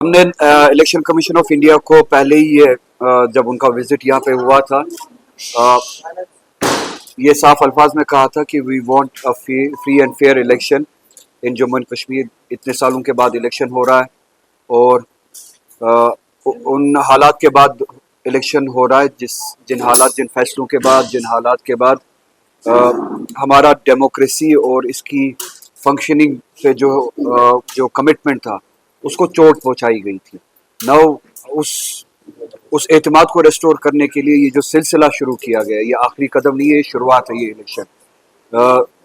हमने election commission of India को पहले ही जब उनका विजिट यहाँ पे हुआ था ये साफ अल्फाज में कहा था कि we want a free and fair election in Jammu and Kashmir. इतने सालों के बाद इलेक्शन हो रहा है और उन हालात के बाद इलेक्शन हो रहा है जिन फैसलों के बाद, जिन हालात के बाद हमारा डेमोक्रेसी और इसकी फंक्शनिंग पे जो कमिटमेंट था उसको चोट पहुंचाई गई थी। नाउ उस एतमाद को रेस्टोर करने के लिए ये जो सिलसिला शुरू किया गया, ये आखिरी कदम नहीं है, ये शुरुआत है। ये इलेक्शन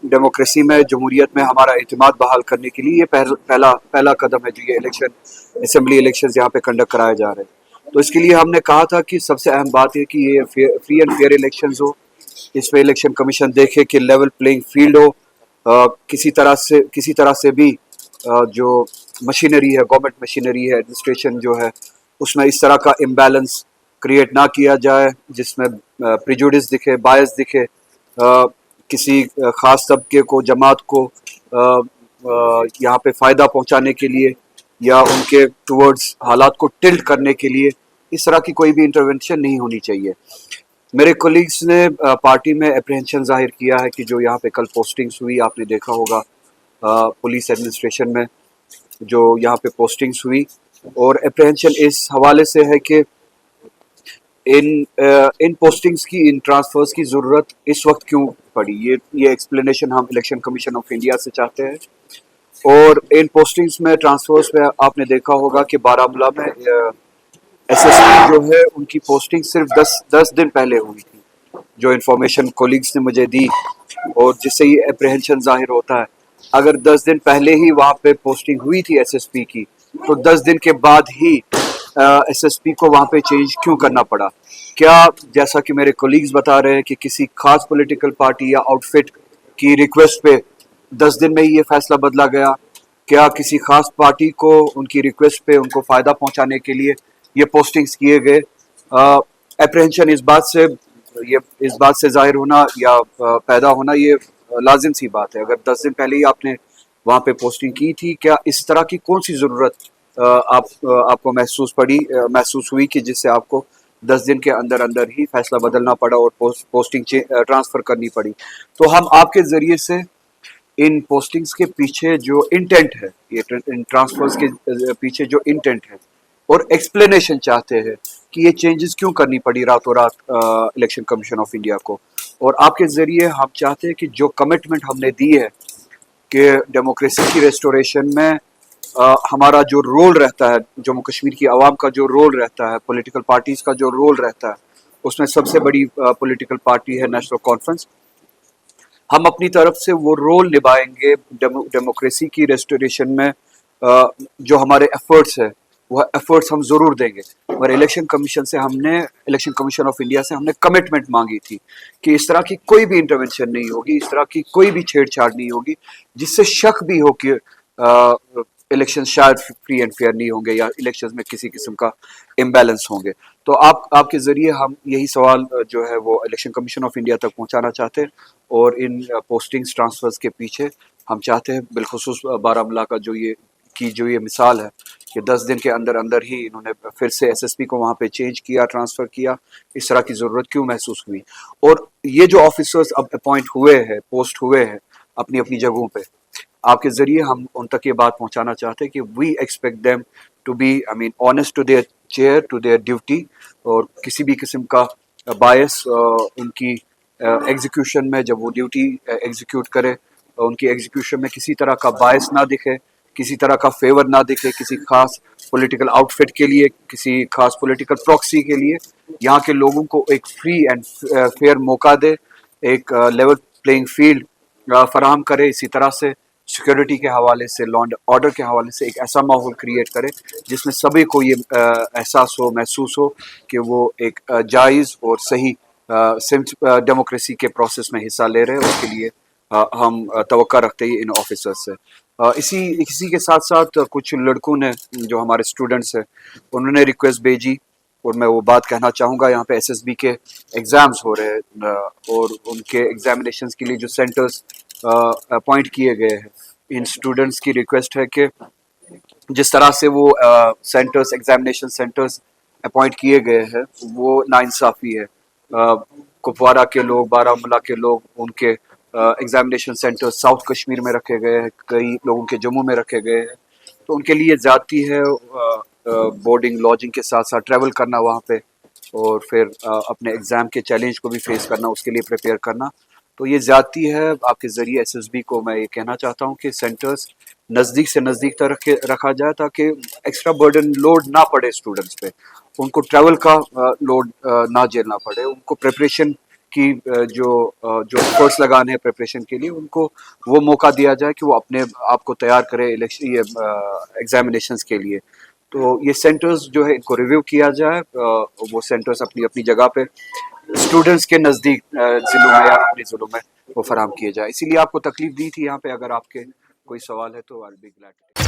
डेमोक्रेसी में, जमहूरियत में हमारा एतमाद बहाल करने के लिए ये पहला कदम है जो ये इलेक्शन, असेंबली इलेक्शन यहाँ पे कंडक्ट कराए जा रहे हैं। तो इसके लिए हमने कहा था कि सबसे अहम बात है कि ये फ्री एंड फेयर इलेक्शन हो। इसमें इलेक्शन कमीशन देखे कि लेवल प्लेइंग फील्ड हो, किसी तरह से भी जो मशीनरी है, गवर्नमेंट मशीनरी है, एडमिनिस्ट्रेशन जो है, उसमें इस तरह का इम्बैलेंस क्रिएट ना किया जाए जिसमें प्रिजुडिस दिखे, बायस दिखे, किसी ख़ास तबके को, जमात को यहाँ पे फ़ायदा पहुँचाने के लिए या उनके टुवर्ड्स हालात को टिल्ट करने के लिए इस तरह की कोई भी इंटरवेंशन नहीं होनी चाहिए। मेरे कोलीग्स ने पार्टी में अप्रहेंशन जाहिर किया है कि जो यहाँ पे कल पोस्टिंग्स हुई, आपने देखा होगा पुलिस एडमिनिस्ट्रेशन में जो यहाँ पे पोस्टिंग्स हुई, और अप्रहेंशन इस हवाले से है कि इन पोस्टिंग्स की, इन ट्रांसफर्स की ज़रूरत इस वक्त क्यों पड़ी, ये एक्सप्लेनेशन हम इलेक्शन कमीशन ऑफ इंडिया से चाहते हैं। और इन पोस्टिंग्स में, ट्रांसफर्स में आपने देखा होगा कि बारामूला में एसएसपी जो है उनकी पोस्टिंग सिर्फ 10 दिन पहले हुई थी, जो इन्फॉर्मेशन कोलीग्स ने मुझे दी और जिससे ये अप्रहेंशन जाहिर होता है। अगर 10 दिन पहले ही वहाँ पे पोस्टिंग हुई थी एसएसपी की, तो 10 दिन के बाद ही एसएसपी को वहाँ पे चेंज क्यों करना पड़ा? क्या, जैसा कि मेरे कोलीग्स बता रहे हैं कि किसी खास पॉलिटिकल पार्टी या आउटफिट की रिक्वेस्ट पे 10 दिन में ही ये फैसला बदला गया? क्या किसी खास पार्टी को उनकी रिक्वेस्ट पे उनको फ़ायदा पहुँचाने के लिए ये पोस्टिंग्स किए गए? अप्रहेंशन इस बात से जाहिर होना या पैदा होना, ये लाजिम सी बात है। अगर 10 दिन पहले ही आपने वहाँ पे पोस्टिंग की थी, क्या इस तरह की कौन सी ज़रूरत आपको महसूस हुई कि जिससे आपको 10 दिन के अंदर अंदर ही फैसला बदलना पड़ा और पोस्टिंग ट्रांसफ़र करनी पड़ी? तो हम आपके ज़रिए से इन पोस्टिंग्स के पीछे जो इंटेंट है, ये इन ट्रांसफर्स के पीछे जो इंटेंट है और एक्सप्लेनेशन चाहते हैं कि ये चेंजेस क्यों करनी पड़ी रातों रात इलेक्शन कमीशन ऑफ इंडिया को। और आपके ज़रिए हम चाहते हैं कि जो कमिटमेंट हमने दी है कि डेमोक्रेसी की रेस्टोरेशन में हमारा जो रोल रहता है, जम्मू कश्मीर की आवाम का जो रोल रहता है, पॉलिटिकल पार्टीज़ का जो रोल रहता है, उसमें सबसे बड़ी पॉलिटिकल पार्टी है नेशनल कॉन्फ्रेंस। हम अपनी तरफ से वो रोल निभाएंगे डेमोक्रेसी की रेस्टोरेशन में। जो हमारे एफर्ट्स है वह एफर्ट्स हम ज़रूर देंगे। और इलेक्शन कमीशन ऑफ इंडिया से हमने कमिटमेंट मांगी थी कि इस तरह की कोई भी इंटरवेंशन नहीं होगी, इस तरह की कोई भी छेड़छाड़ नहीं होगी जिससे शक भी हो कि इलेक्शन शायद फ्री एंड फेयर नहीं होंगे या इलेक्शंस में किसी किस्म का इम्बैलेंस होंगे। तो आपके ज़रिए हम यही सवाल जो है वो इलेक्शन कमीशन ऑफ इंडिया तक पहुंचाना चाहते हैं। और इन पोस्टिंग्स ट्रांसफर्स के पीछे हम चाहते हैं, बिलखुसूस बारामूला का जो ये मिसाल है कि 10 दिन के अंदर अंदर ही इन्होंने फिर से एसएसपी को वहाँ पे चेंज किया, ट्रांसफ़र किया, इस तरह की ज़रूरत क्यों महसूस हुई? और ये जो ऑफिसर्स अब अपॉइंट हुए हैं, पोस्ट हुए हैं अपनी अपनी जगहों पे, आपके ज़रिए हम उन तक ये बात पहुँचाना चाहते हैं कि we expect them to be, I mean, honest to their chair, to their duty, और किसी भी किस्म का बायस उनकी एग्जीक्यूशन में, जब वो ड्यूटी एग्जीक्यूट करे, उनकी एग्जीक्यूशन में किसी तरह का बायस ना दिखे, किसी तरह का फेवर ना दिखे किसी खास पॉलिटिकल आउटफिट के लिए, किसी खास पॉलिटिकल प्रॉक्सी के लिए। यहाँ के लोगों को एक फ्री एंड फेयर मौका दे, एक लेवल प्लेइंग फील्ड फराहम करे। इसी तरह से सिक्योरिटी के हवाले से, लॉ एंड ऑर्डर के हवाले से एक ऐसा माहौल क्रिएट करे जिसमें सभी को ये एहसास हो, महसूस हो कि वो एक जायज़ और सही डेमोक्रेसी के प्रोसेस में हिस्सा ले रहे हैं। उसके लिए हम तवक्का रखते हैं इन ऑफिसर्स से। इसी के साथ साथ कुछ लड़कों ने, जो हमारे स्टूडेंट्स हैं, उन्होंने रिक्वेस्ट भेजी, और मैं वो बात कहना चाहूँगा, यहाँ पे एसएसबी के एग्ज़ाम्स हो रहे हैं और उनके एग्जामिनेशंस के लिए जो सेंटर्स अपॉइंट किए गए हैं, इन स्टूडेंट्स की रिक्वेस्ट है कि جس طرح سے وہ سینٹرز ایگزامینیشن سینٹرز اپوائنٹ کیے گئے ہیں وہ ناانصافی ہے. کپوارہ کے لوگ، بارہ مولہ کے لوگ، ان کے ایگزامینیشن سینٹر ساؤتھ کشمیر میں رکھے گئے ہیں، کئی لوگوں کے جموں میں رکھے گئے ہیں. تو ان کے لیے زیادتی ہے بورڈنگ لاجنگ کے ساتھ ساتھ ٹریول کرنا وہاں پہ، اور پھر اپنے ایگزام کے چیلنج کو بھی فیس کرنا، اس کے لیے پریپیئر کرنا. تو یہ زیادتی ہے. آپ کے ذریعے ایس ایس بی کو میں یہ کہنا چاہتا ہوں کہ سینٹرز نزدیک سے نزدیک تک رکھا جائے تاکہ ایکسٹرا برڈن لوڈ نہ پڑے اسٹوڈنٹس پہ، ان کو ٹریول کا لوڈ نہ جھیلنا پڑے، ان کو پریپریشن کی جو ایفرٹس لگانے ہیں پریپریشن کے لیے ان کو وہ موقع دیا جائے کہ وہ اپنے آپ کو تیار کرے ایگزامینیشنس کے لیے. تو یہ سینٹرز جو ہے ان کو ریویو کیا جائے، وہ سینٹرز اپنی اپنی جگہ پہ اسٹوڈنٹس کے نزدیک ضلعوں میں یا اپنے ضلعوں میں وہ فراہم کیے جائے. اسی لیے آپ کو تکلیف دی تھی یہاں پہ. اگر آپ کے کوئی سوال ہے تو I'll be glad to